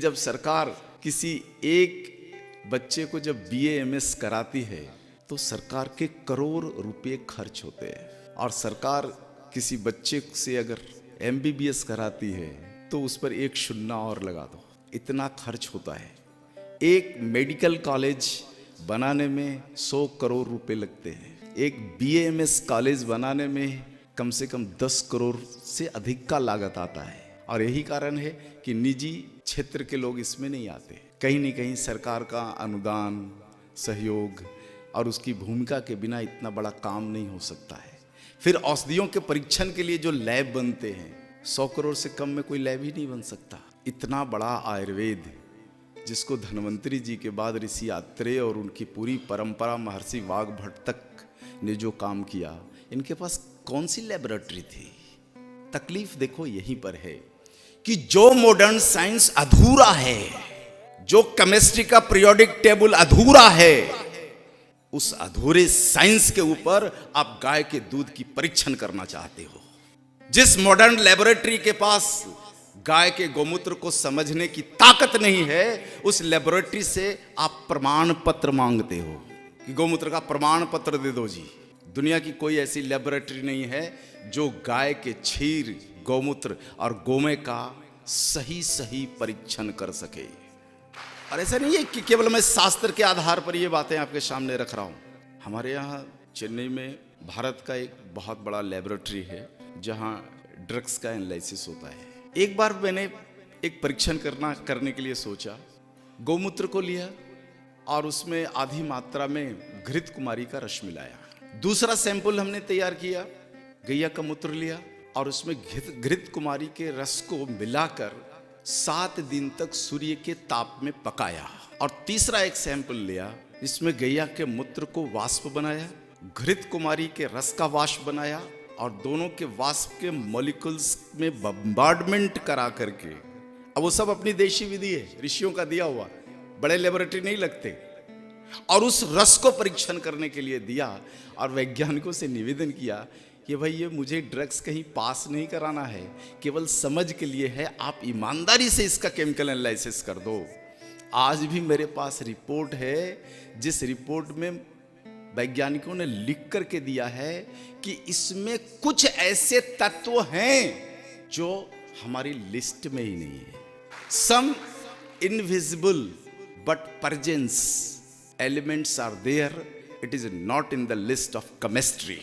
जब सरकार किसी एक बच्चे को जब BA MS कराती है तो सरकार के करोड़ रुपए खर्च होते हैं, और सरकार किसी बच्चे से अगर MBBS कराती है तो उस पर एक शून्य और लगा दो, इतना खर्च होता है। एक मेडिकल कॉलेज बनाने में 100 करोड़ रुपए लगते हैं। एक BAMS कॉलेज बनाने में कम से कम 10 करोड़ से अधिक का लागत आता है, और यही कारण है कि निजी क्षेत्र के लोग इसमें नहीं आते। कहीं न कहीं सरकार का अनुदान, सहयोग और उसकी भूमिका के बिना इतना बड़ा काम नहीं हो सकता है। फिर औषधियों के परीक्षण के लिए जो लैब बनते हैं, 100 करोड़ से कम में कोई लैब ही नहीं बन सकता। इतना बड़ा आयुर्वेद जिसको धन्वंतरी जी के बाद ऋषि आत्रेय और उनकी पूरी परंपरा महर्षि वाग्भट तक ने जो काम किया, इनके पास कौन सी लेबोरेटरी थी? तकलीफ देखो यहीं पर है कि जो मॉडर्न साइंस अधूरा है, जो केमिस्ट्री का पीरियोडिक टेबल अधूरा है, उस अधूरे साइंस के ऊपर आप गाय के दूध की परीक्षण करना चाहते हो। जिस मॉडर्न लेबोरेटरी के पास गाय के गोमूत्र को समझने की ताकत नहीं है, उस लेबोरेटरी से आप प्रमाण पत्र मांगते हो कि गोमूत्र का प्रमाण पत्र दे दो जी। दुनिया की कोई ऐसी लेबोरेटरी नहीं है जो गाय के क्षीर, गौमूत्र और गोमे का सही परीक्षण कर सके। और ऐसा नहीं है कि केवल मैं शास्त्र के आधार पर ये बातें आपके सामने रख रहा हूँ। हमारे यहाँ चेन्नई में भारत का एक बहुत बड़ा लेबोरेटरी है जहाँ ड्रग्स का एनालिसिस होता है। एक बार मैंने एक परीक्षण करने के लिए सोचा, गौमूत्र को लिया और उसमें आधी मात्रा में घृत कुमारी का रस मिलाया। दूसरा सैंपल हमने तैयार किया, गैया का मूत्र लिया और उसमें घृत कुमारी के रस को मिलाकर 7 दिन तक सूर्य के ताप में पकाया। और तीसरा एक सैंपल लिया, इसमें गैया के मूत्र को वाष्प बनाया, घृत कुमारी के रस का वाष्प बनाया और दोनों के वाष्प के मॉलिक्यूल्स में बम्बार्डमेंट करा करके, अब वो सब अपनी देशी विधि है, ऋषियों का दिया हुआ, बड़े लेबोरेटरी नहीं लगते, और उस रस को परीक्षण करने के लिए दिया और वैज्ञानिकों से निवेदन किया कि भाई ये मुझे ड्रग्स कहीं पास नहीं कराना है, केवल समझ के लिए है, आप ईमानदारी से इसका केमिकल एनालिसिस कर दो। आज भी मेरे पास रिपोर्ट है, जिस रिपोर्ट में वैज्ञानिकों ने लिख करके दिया है कि इसमें कुछ ऐसे तत्व हैं जो हमारी लिस्ट में ही नहीं है। Some invisible but presence elements are there, it is not in the list of chemistry.